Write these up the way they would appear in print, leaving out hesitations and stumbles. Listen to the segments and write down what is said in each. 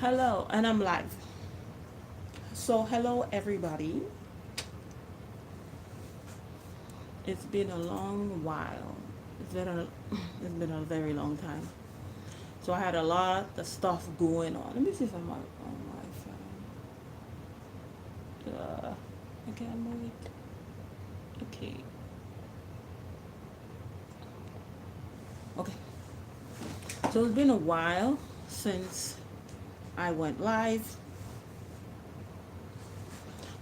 Hello, and I'm live. So, hello everybody. It's been a long while. It's been a very long time. So I had a lot of stuff going on. Let me see if I'm on my phone. I can't move it. Okay. Okay. So it's been a while since I went live.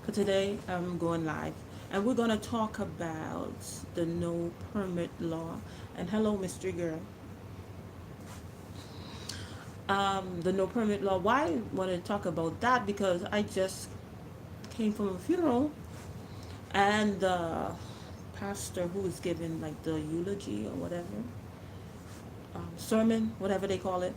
But today I'm going live. And we're going to talk about the no permit law. And hello, Mystery Girl. The no permit law. Why I want to talk about that? Because I just came from a funeral, and the pastor who was giving like the eulogy or whatever, sermon, whatever they call it,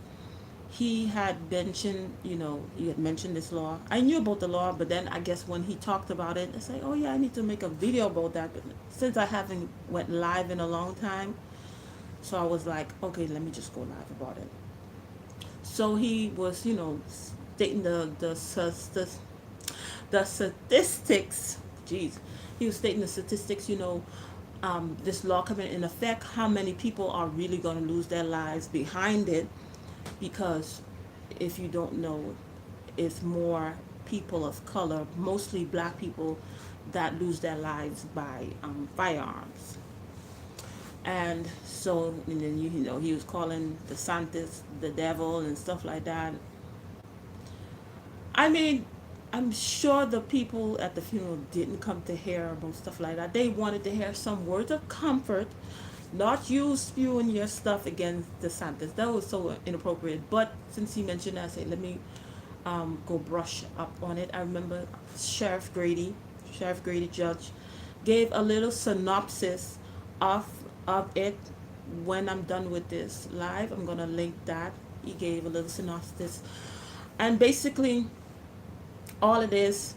he had mentioned, he had mentioned this law. I knew about the law, but then I guess when he talked about it, I said, oh yeah, I need to make a video about that. But since I haven't went live in a long time, so I was like, okay, let me just go live about it. So he was, stating the statistics. Jeez, he was stating the statistics. This law coming in effect, how many people are really going to lose their lives behind it? Because if you don't know, it's more people of color, mostly black people, that lose their lives by firearms. And so, and then he was calling the Santos the devil and stuff like that. I mean, I'm sure the people at the funeral didn't come to hear about stuff like that. They wanted to hear some words of comfort, not you spewing your stuff against the Santos. That was so inappropriate. But since he mentioned that, I said, let me go brush up on it. I remember Sheriff Grady Judge, gave a little synopsis of of it. When I'm done with this live, I'm gonna link that. He gave a little synopsis, and basically, all it is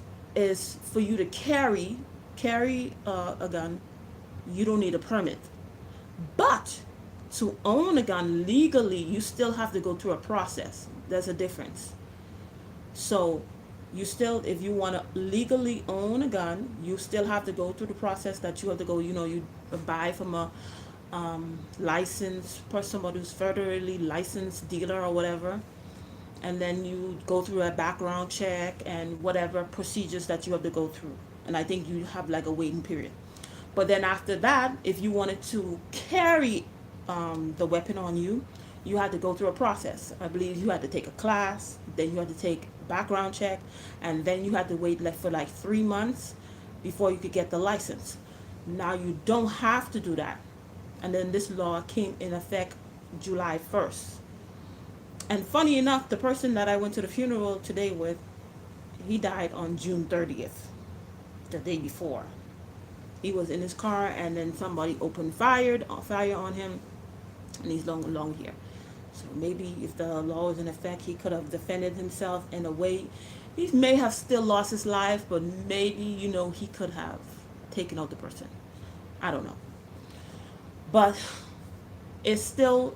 for you to carry a gun. You don't need a permit, but to own a gun legally, you still have to go through a process. There's a difference. So you still, if you want to legally own a gun, you still have to go through the process that you have to go. You buy from a licensed person, somebody who's federally licensed dealer or whatever, and then you go through a background check and whatever procedures that you have to go through. And I think you have like a waiting period. But then after that, if you wanted to carry the weapon on you, you had to go through a process. I believe you had to take a class, then you had to take a background check, and then you had to wait for like 3 months before you could get the license. Now you don't have to do that. And then this law came in effect July 1st. And funny enough, the person that I went to the funeral today with, he died on June 30th, the day before. He was in his car, and then somebody opened fire on him, and he's long here. So maybe if the law was in effect, he could have defended himself in a way. He may have still lost his life, but maybe he could have taken out the person. I don't know, but it's still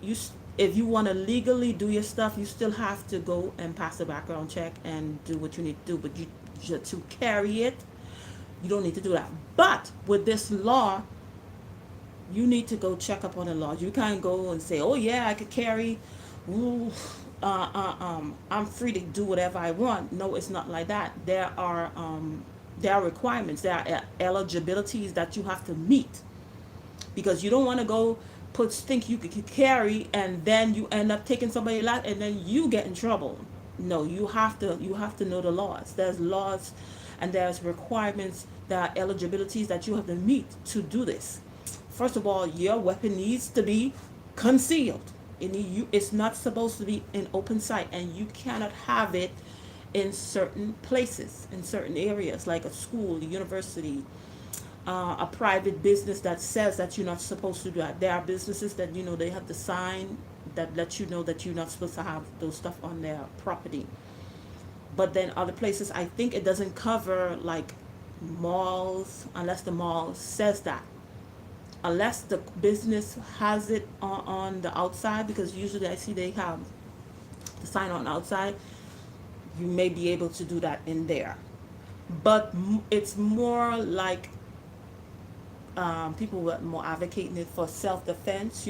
you. If you want to legally do your stuff, you still have to go and pass the background check and do what you need to do. But to carry it, you don't need to do that. But with this law, you need to go check up on the law. You can't go and say, "Oh yeah, I could carry. Ooh, I'm free to do whatever I want." No, it's not like that. There are requirements. There are eligibilities that you have to meet, because you don't want to go think you could carry, and then you end up taking somebody's life, and then you get in trouble. No, you have to know the laws. There's laws, and there's requirements. There are eligibilities that you have to meet to do this. First of all, your weapon needs to be concealed. It's not supposed to be in open sight, and you cannot have it in certain places, in certain areas, like a school, a university, a private business that says that you're not supposed to do that. There are businesses that they have the sign that lets you know that you're not supposed to have those stuff on their property. But then other places, I think it doesn't cover like malls, unless the mall says that. Unless the business has it on the outside, because usually I see they have to sign on outside, you may be able to do that in there. But it's more like people were more advocating it for self-defense,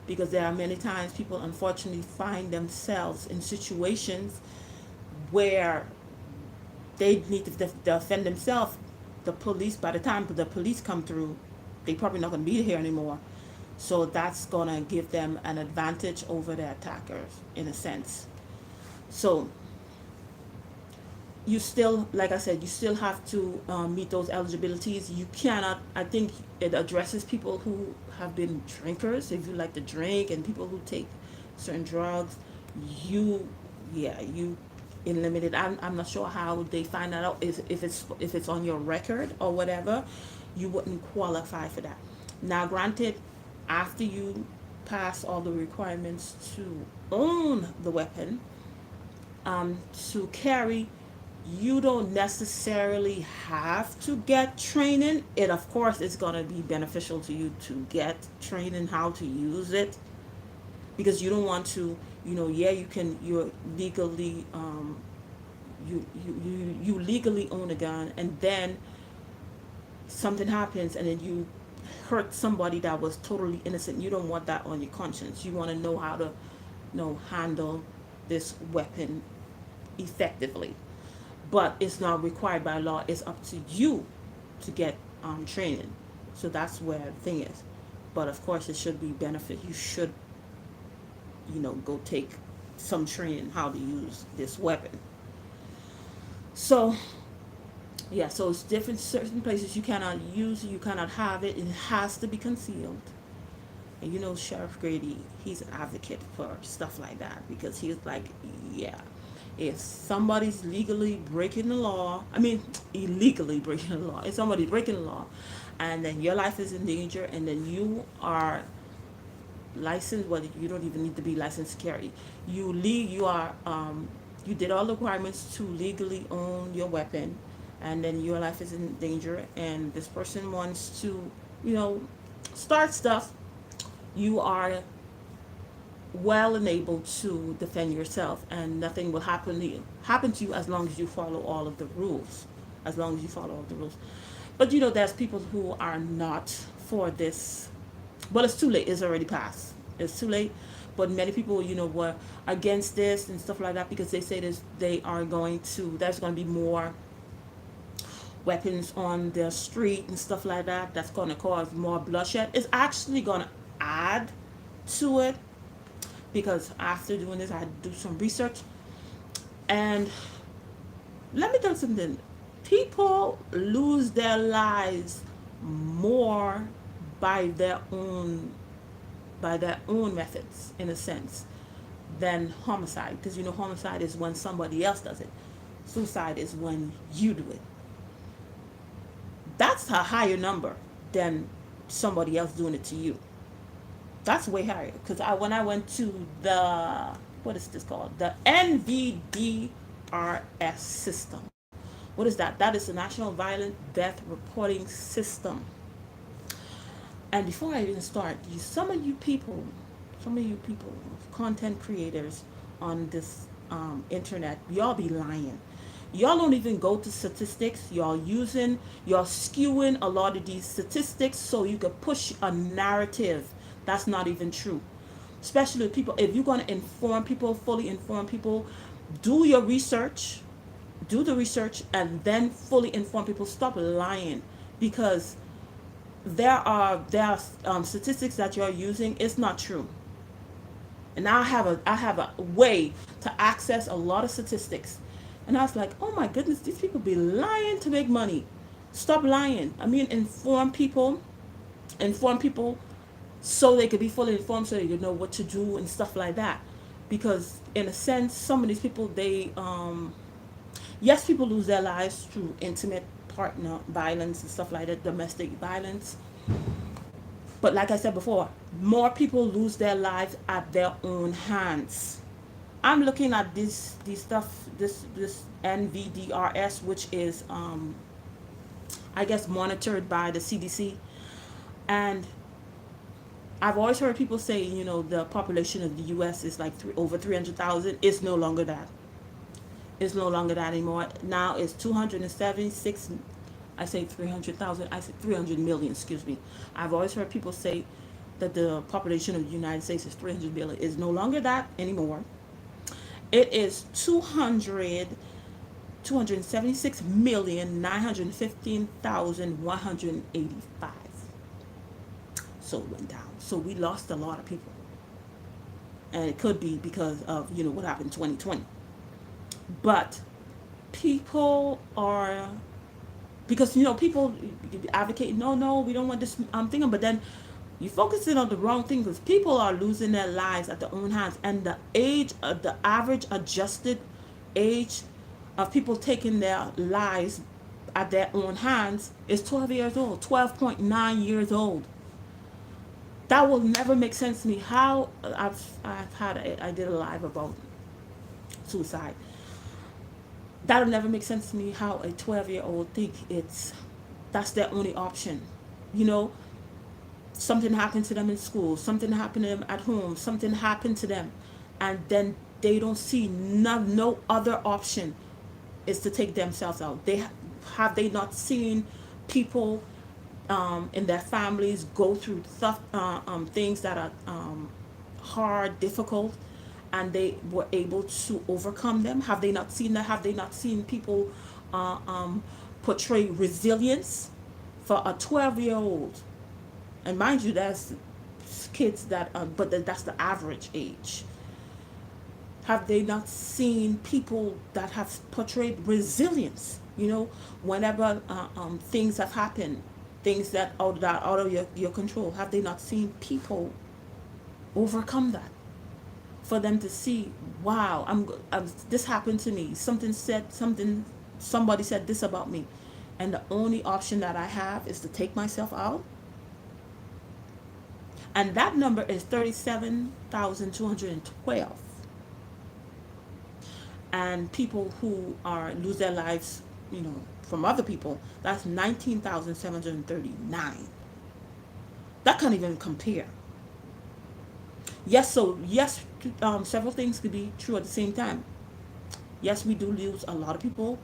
because there are many times people unfortunately find themselves in situations where they need to defend themselves. The police, by the time the police come through, they probably not going to be here anymore. So that's going to give them an advantage over the attackers in a sense. So you still, like I said, you still have to meet those eligibilities. You cannot, I think it addresses people who have been drinkers, if you like to drink, and people who take certain drugs. You, yeah, you in limited. I'm not sure how they find that out. If it's on your record or whatever, you wouldn't qualify for that. Now, granted, after you pass all the requirements to own the weapon, to carry, you don't necessarily have to get training. It, of course, is going to be beneficial to you to get training how to use it, because you don't want to, yeah, you're legally, you legally own a gun, and then something happens and then you hurt somebody that was totally innocent. You don't want that on your conscience. You want to know how to, handle this weapon effectively. But it's not required by law. It's up to you to get training. So that's where the thing is. But of course, it should be benefit. You should, go take some training how to use this weapon. So yeah, so it's different. Certain places you cannot use it, you cannot have it. It has to be concealed. And Sheriff Grady, he's an advocate for stuff like that, because he's like, yeah, if somebody's legally breaking the law, I mean, illegally breaking the law, if somebody's breaking the law, and then your life is in danger, and then you are licensed, well, you don't even need to be licensed to carry. You did all the requirements to legally own your weapon, and then your life is in danger, and this person wants to, start stuff. You are well enabled to defend yourself, and nothing will happen to you as long as you follow all of the rules. As long as you follow all the rules. But there's people who are not for this. Well, it's too late. It's already passed. It's too late. But many people, were against this and stuff like that, because they say this. There's going to be more weapons on the street and stuff like that. That's going to cause more bloodshed. It's actually going to add to it, because after doing this, I had to do some research. And let me tell you something. People lose their lives more by their own methods, in a sense, than homicide. Because homicide is when somebody else does it. Suicide is when you do it. That's a higher number than somebody else doing it to you. That's way higher. Because when I went to what is this called? The NVDRS system. What is that? That is the National Violent Death Reporting System. And before I even start, some of you people, content creators on this internet, y'all be lying. Y'all don't even go to statistics. Y'all skewing a lot of these statistics so you can push a narrative that's not even true. Especially people, if you're going to fully inform people, do your research, do the research, and then fully inform people. Stop lying, because there are statistics that you're using. It's not true. And I have a way to access a lot of statistics, and I was like, oh my goodness, these people be lying to make money. Stop lying. I mean, inform people so they could be fully informed, so they could know what to do and stuff like that. Because in a sense, some of these people, yes, people lose their lives through intimate partner violence and stuff like that, domestic violence. But like I said before, more people lose their lives at their own hands. I'm looking at this NVDRS, which is I guess monitored by the CDC, and I've always heard people say, the population of the U.S. is like over 300,000. It's no longer that. It's no longer that anymore. Now it's 276. I say 300,000. I say 300 million. Excuse me. I've always heard people say that the population of the United States is 300 million. It's no longer that anymore. It is 276,915,185. So it went down. So we lost a lot of people. And it could be because of, what happened in 2020. But people are, because, people advocate, no, no, we don't want this thing. But then you focus in on the wrong thing, because people are losing their lives at their own hands. And the average adjusted age of people taking their lives at their own hands is 12 years old, 12.9 years old. That will never make sense to me. How I did a live about suicide. That'll never make sense to me, how a 12-year-old think that's their only option. You know, something happened to them in school, something happened to them at home, something happened to them, and then they don't see no other option is to take themselves out. They not seen people in their families go through tough things that are hard, difficult, and they were able to overcome them? Have they not seen that? Have they not seen people portray resilience for a 12-year-old? And mind you, that's kids but that's the average age. Have they not seen people that have portrayed resilience? Whenever things have happened, things that are out of your control, have they not seen people overcome that? For them to see, wow, this happened to me. Somebody said this about me, and the only option that I have is to take myself out. And that number is 37,212. And people who lose their lives, from other people, that's 19,739. That can't even compare. Yes, several things could be true at the same time. Yes, we do lose a lot of people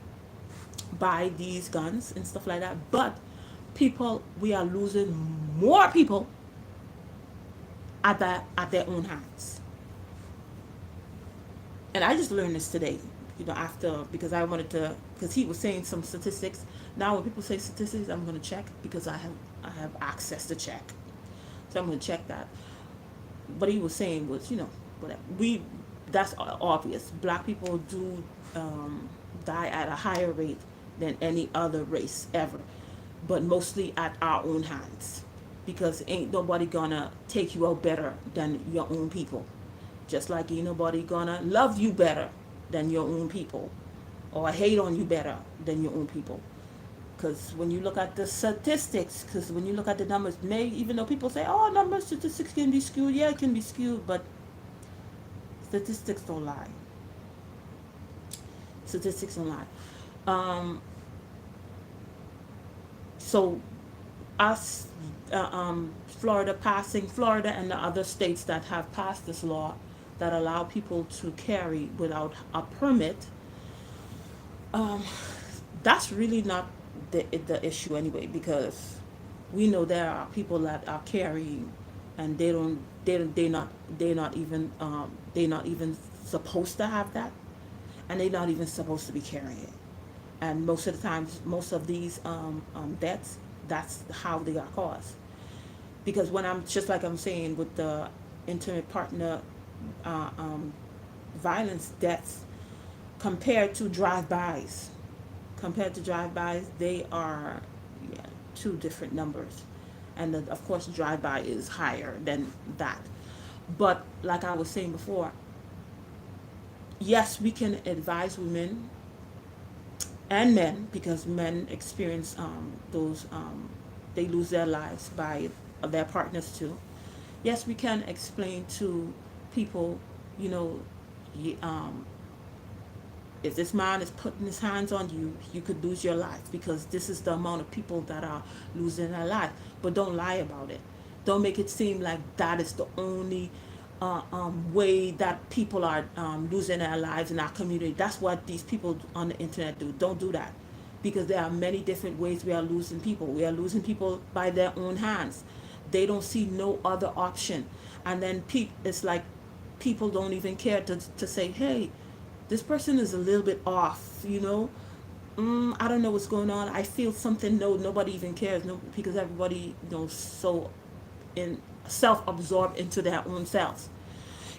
by these guns and stuff like that, but we are losing more people at their own hands. And I just learned this today, because I wanted to, because he was saying some statistics. Now when people say statistics, I'm going to check, because I have access to check. So I'm going to check that. What he was saying was, whatever. That's obvious. Black people do die at a higher rate than any other race ever, but mostly at our own hands, because ain't nobody gonna take you out better than your own people. Just like ain't nobody gonna love you better than your own people, or hate on you better than your own people. Because when you look at the statistics, because when you look at the numbers, even though people say, oh, statistics can be skewed, yeah, it can be skewed, but statistics don't lie. Statistics don't lie. So us, Florida and the other states that have passed this law that allow people to carry without a permit, that's really not the issue anyway, because we know there are people that are carrying, and they're not even supposed to have that, and they're not even supposed to be carrying it. And most of the times, most of these deaths, that's how they are caused. Because when I'm just like I'm saying with the intimate partner violence deaths, compared to drive-bys, they are two different numbers. And of course, drive-by is higher than that. But like I was saying before, yes, we can advise women and men, because men experience those, they lose their lives by their partners too. Yes, we can explain to people, if this man is putting his hands on you, you could lose your life, because this is the amount of people that are losing their life. But don't lie about it. Don't make it seem like that is the only way that people are losing their lives in our community. That's what these people on the internet do. Don't do that, because there are many different ways we are losing people. We are losing people by their own hands. They don't see no other option, and then it's like people don't even care to say, hey, this person is a little bit off, I don't know what's going on. I feel something. No, nobody even cares. No, because everybody, so in self-absorbed into their own selves.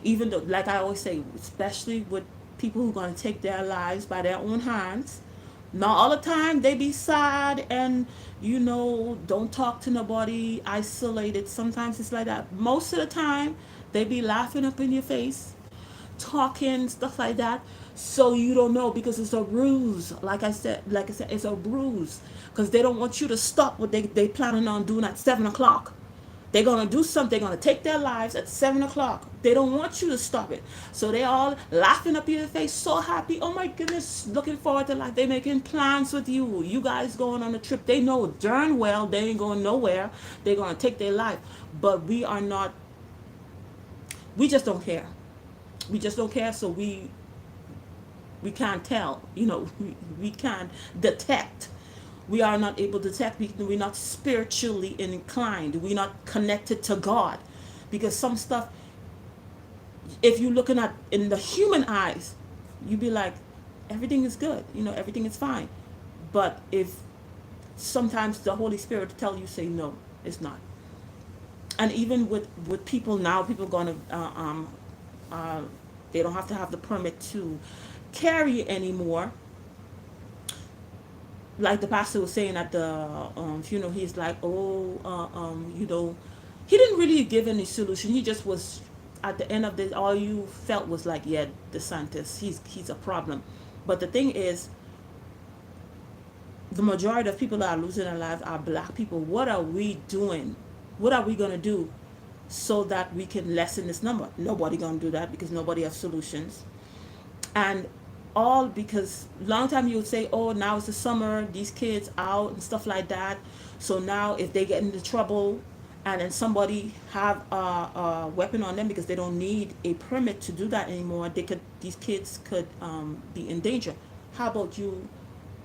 Even though, like I always say, especially with people who are going to take their lives by their own hands, not all the time they be sad and don't talk to nobody, isolated. Sometimes it's like that. Most of the time they be laughing up in your face, talking stuff like that. So you don't know, because it's a ruse. Like I said, it's a ruse, because they don't want you to stop what they planning on doing at 7 o'clock. They're gonna do something. They're gonna take their lives at 7 o'clock. They don't want you to stop it. So they all laughing up in your face, so happy. Oh my goodness, looking forward to life. They making plans with you. You guys going on a trip. They know darn well they ain't going nowhere. They're gonna take their life. But we are not. We just don't care. We just don't care. So we can't tell. We can't detect. We are not able to detect. We're not spiritually inclined. We're not connected to God, because some stuff, if you're looking at in the human eyes, you be like, everything is good, everything is fine. But if sometimes the Holy Spirit tell you, say no, it's not. And even with people now, people gonna uh, they don't have to have the permit to carry anymore. Like the pastor was saying at the funeral, he's like, oh, he didn't really give any solution. He just was, at the end of this, all you felt was like, yeah, DeSantis, he's a problem. But the thing is, the majority of people that are losing their lives are black people. What are we doing? What are we gonna do so that we can lessen this number? Nobody gonna do that, because nobody has solutions. And all because long time you would say, oh, now it's the summer, these kids out and stuff like that. So now if they get into trouble and then somebody have a weapon on them, because they don't need a permit to do that anymore, these kids could be in danger. How about you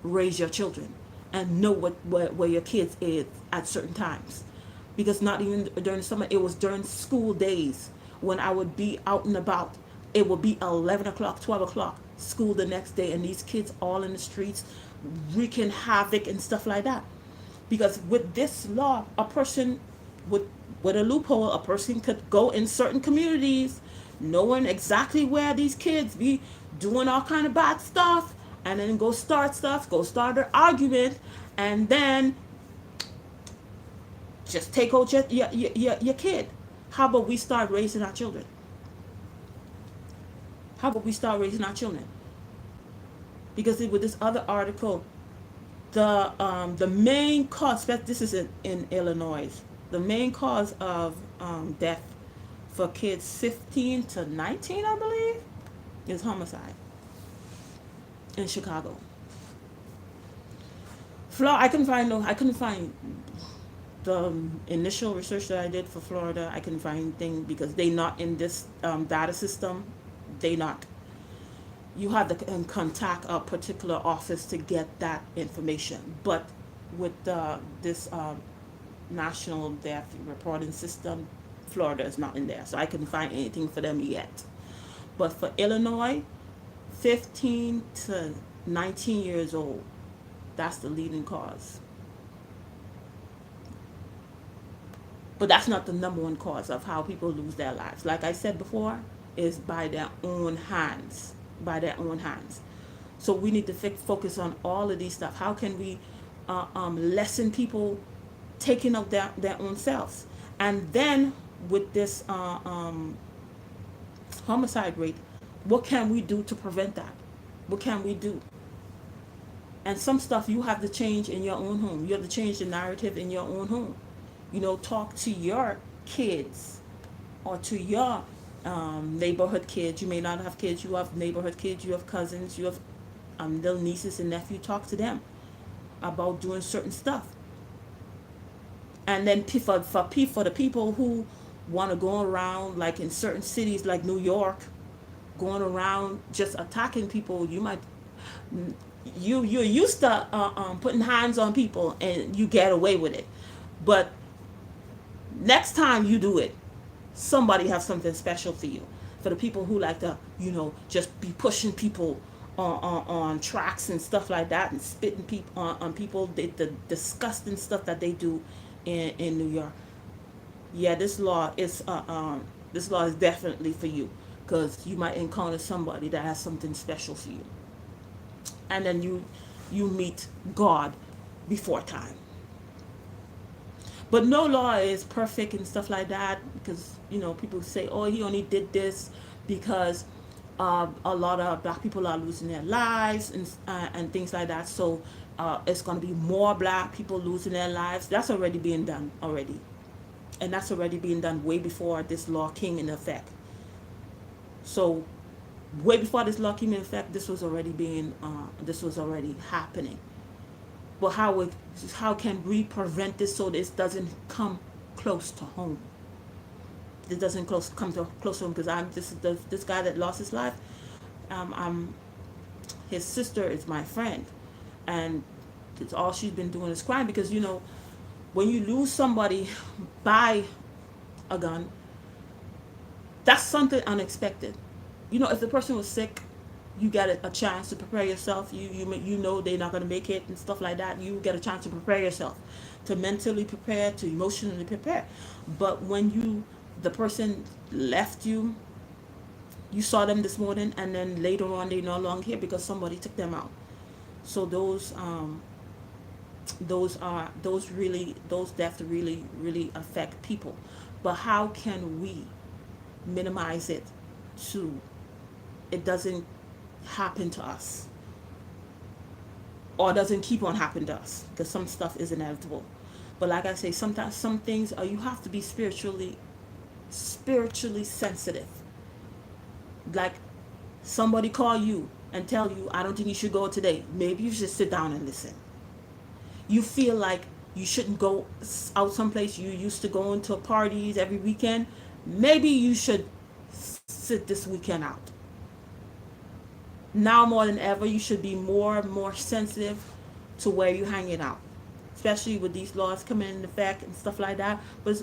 raise your children and know where your kids is at certain times? Because not even during the summer, it was during school days when I would be out and about. It would be 11 o'clock, 12 o'clock, school the next day, and these kids all in the streets wreaking havoc and stuff like that. Because with this law, a person with a loophole, a person could go in certain communities, knowing exactly where these kids be doing all kind of bad stuff, and then go start an argument, and then just take out your kid. How about we start raising our children? How about we start raising our children? Because with this other article, the main cause, this is in Illinois, the main cause of death for kids 15 to 19, I believe, is homicide in Chicago. Florida, I couldn't find the initial research that I did for Florida. I couldn't find anything, because they not in this data system. They not. You have to contact a particular office to get that information. But with this national death reporting system, Florida is not in there, so I couldn't find anything for them yet. But for Illinois, 15 to 19 years old, that's the leading cause. But that's not the number one cause of how people lose their lives. Like I said before, is by their own hands. By their own hands. So we need to focus on all of these stuff. How can we lessen people taking of their own selves? And then with this homicide rate, what can we do to prevent that? What can we do? And some stuff you have to change in your own home. You have to change the narrative in your own home. Talk to your kids, or to your neighborhood kids. You may not have kids. You have neighborhood kids. You have cousins. You have little nieces and nephews. Talk to them about doing certain stuff. And then for the people who want to go around, like in certain cities like New York, going around just attacking people, you might, you're used to putting hands on people and you get away with it. But next time you do it, somebody have something special for you. For the people who like to, just be pushing people on tracks and stuff like that, and spitting people on people, the disgusting stuff that they do in New York. Yeah, this law is definitely for you, because you might encounter somebody that has something special for you, and then you meet God before time. But no law is perfect and stuff like that, because people say, oh, he only did this because a lot of black people are losing their lives and things like that. So it's going to be more black people losing their lives. That's already being done already, and that's already being done way before this law came in effect. So way before this law came in effect, this was already happening. But how can we prevent this so this doesn't come close to home? It doesn't come to close to home, because this guy that lost his life. I'm his sister is my friend, and it's all she's been doing is crying, because when you lose somebody by a gun, that's something unexpected. If the person was sick, you get a chance to prepare yourself. You know they're not going to make it and stuff like that. You get a chance to prepare yourself, to mentally prepare, to emotionally prepare. But when the person left you, you saw them this morning, and then later on they're no longer here because somebody took them out. So those deaths really affect people. But how can we minimize it to it doesn't happen to us, or doesn't keep on happening to us, because some stuff is inevitable. But like I say, sometimes some things you have to be spiritually sensitive. Like, somebody call you and tell you, I don't think you should go today. Maybe you should sit down and listen. You feel like you shouldn't go out someplace you used to going to parties every weekend. Maybe you should sit this weekend out. Now more than ever, you should be more and more sensitive to where you're hanging out, especially with these laws coming into effect and stuff like that. But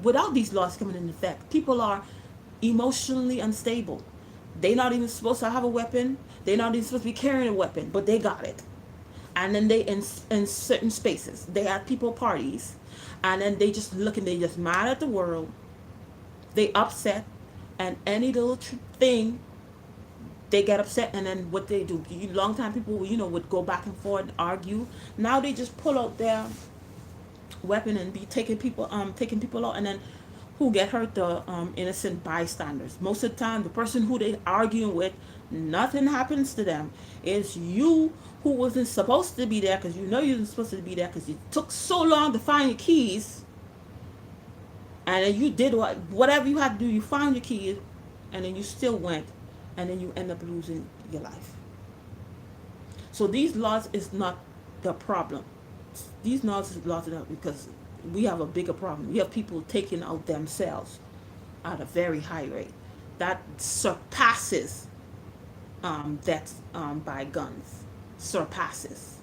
without these laws coming into effect, people are emotionally unstable. They're not even supposed to have a weapon. They're not even supposed to be carrying a weapon, but they got it. And then they in certain spaces, they have people parties, and then they just mad at the world. They upset, and any little thing they get upset, and then what they do, long time people would go back and forth and argue. Now they just pull out their weapon and be taking people out, and then who get hurt? The innocent bystanders. Most of the time, the person who they arguing with, nothing happens to them. It's you who wasn't supposed to be there, because you wasn't supposed to be there, because it took so long to find your keys, and then you did whatever you had to do. You found your keys, and then you still went, and then you end up losing your life. So these laws is not the problem. These laws is laws because we have a bigger problem. We have people taking out themselves at a very high rate that surpasses deaths by guns. Surpasses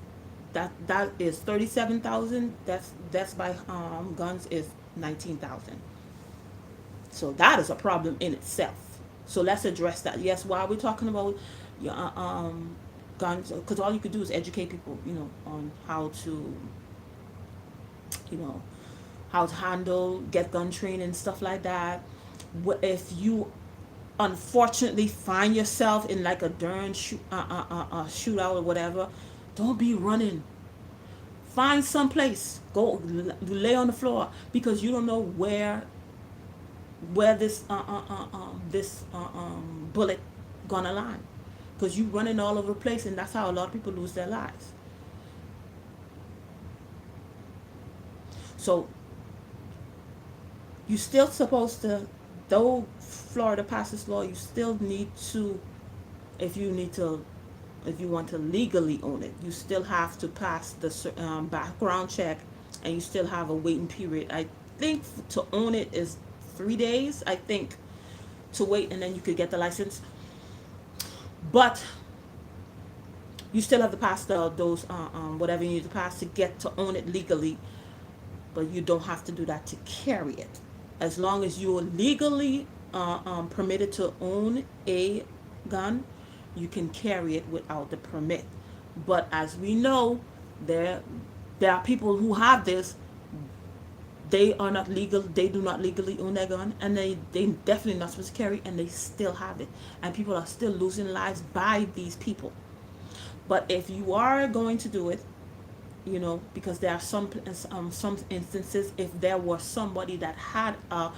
that is 37,000. That's by guns is 19,000. So that is a problem in itself. So let's address that. Yes, why are we talking about guns? Because all you could do is educate people, on how to, you know, how to handle, get gun training and stuff like that. If you unfortunately find yourself in like a darn shootout or whatever, don't be running. Find some place. Go lay on the floor, because you don't know where this bullet gonna land, because you running all over the place, and that's how a lot of people lose their lives. So you still supposed to, though Florida passed this law, you still need to, if you need to, if you want to legally own it, you still have to pass the background check and you still have a waiting period. I think to own it is 3 days, I think, to wait, and then you could get the license. But you still have to pass those whatever you need to pass to get to own it legally. But you don't have to do that to carry it. As long as you are legally permitted to own a gun, you can carry it without the permit. But as we know, there there are people who have this. They are not legal. They do not legally own their gun, and they definitely not supposed to carry, and they still have it, and people are still losing lives by these people. But if you are going to do it, because there are some instances, if there was somebody that had a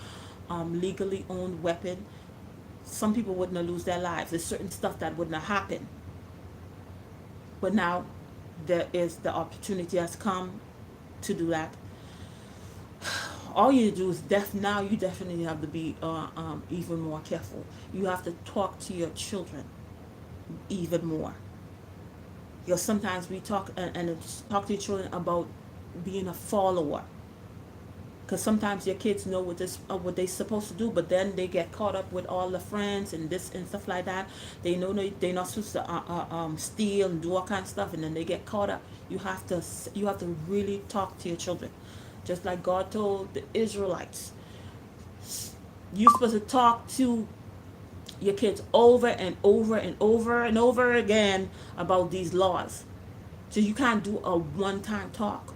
legally owned weapon, some people wouldn't have lose their lives. There's certain stuff that wouldn't have happened. But now there is the opportunity has come to do that. All you do is now you definitely have to be even more careful. You have to talk to your children even more. Sometimes we talk and talk to your children about being a follower, because sometimes your kids know what they're supposed to do, but then they get caught up with all the friends and this and stuff like that. They know they're not supposed to steal and do all kinds of stuff, and then they get caught up. You have to really talk to your children, just like God told the Israelites. You're supposed to talk to your kids over and over and over and over again about these laws. So you can't do a one-time talk.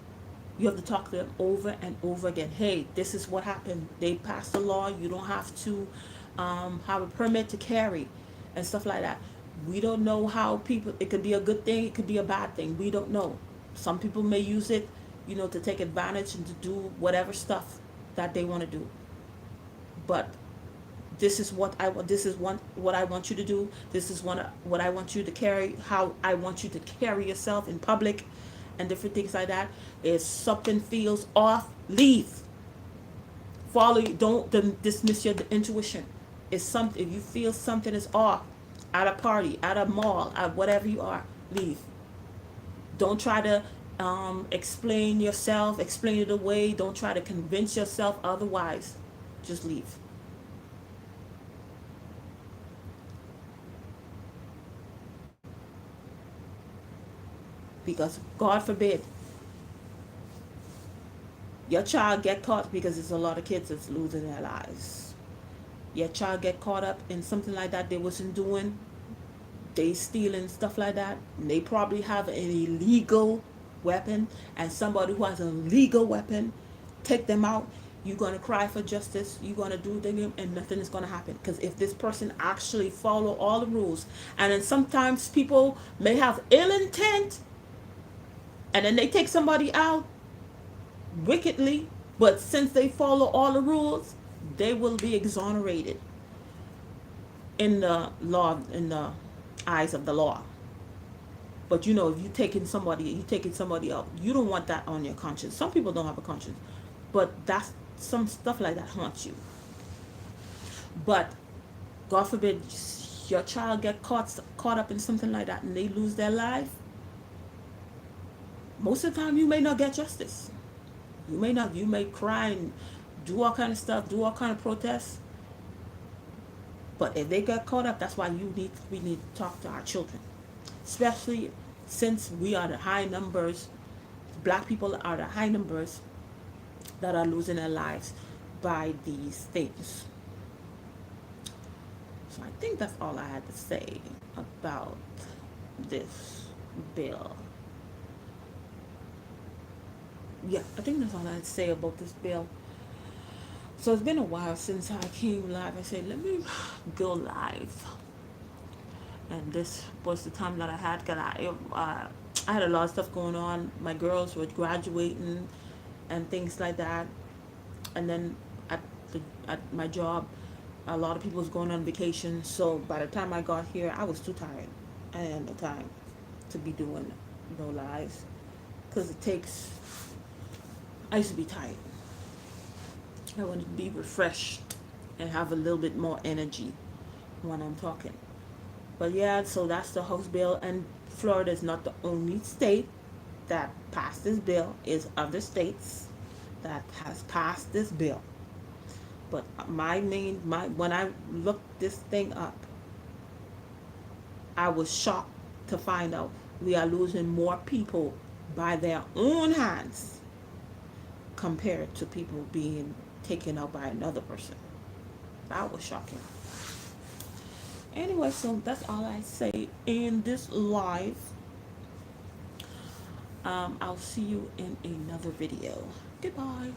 You have to talk to them over and over again. Hey, this is what happened. They passed a law. You don't have to have a permit to carry and stuff like that. We don't know how people, it could be a good thing, it could be a bad thing. We don't know. Some people may use it, to take advantage and to do whatever stuff that they want to do. But this is what I want. This is what I want you to do. This is what I want you to carry. How I want you to carry yourself in public, and different things like that. If something feels off, leave. Follow. Don't dismiss your intuition. If you feel something is off, at a party, at a mall, at whatever you are, leave. Don't try to explain yourself, explain it away. Don't try to convince yourself otherwise. Just leave. Because God forbid your child get caught, because there's a lot of kids that's losing their lives. Your child get caught up in something like that they wasn't doing. They stealing stuff like that. And they probably have an illegal weapon, and somebody who has a legal weapon take them out. You're going to cry for justice. You're going to do things, and nothing is going to happen. Because if this person actually follow all the rules, and then sometimes people may have ill intent, and then they take somebody out wickedly, but since they follow all the rules, they will be exonerated in the law, in the eyes of the law. But if you taking somebody out, you don't want that on your conscience. Some people don't have a conscience, but that's some stuff like that haunts you. But God forbid your child get caught up in something like that and they lose their life. Most of the time, you may not get justice. You may not. You may cry and do all kind of stuff, do all kind of protests. But if they get caught up, that's why we need to talk to our children, especially since we are the high numbers. Black people are the high numbers that are losing their lives by these things. So I think that's all I had to say about this bill. Yeah, I think that's all I had to say about this bill. So it's been a while since I came live. I said, let me go live. And this was the time that I had, because I had a lot of stuff going on. My girls were graduating and things like that. And then at my job, a lot of people was going on vacation. So by the time I got here, I was too tired. I had no time to be doing no lives. Because I used to be tired. I wanted to be refreshed and have a little bit more energy when I'm talking. But yeah, so that's the House bill. And Florida is not the only state that passed this bill. Is other states that has passed this bill. But my when I looked this thing up, I was shocked to find out we are losing more people by their own hands compared to people being taken out by another person. That was shocking. Anyway, so that's all I say in this live. I'll see you in another video. Goodbye.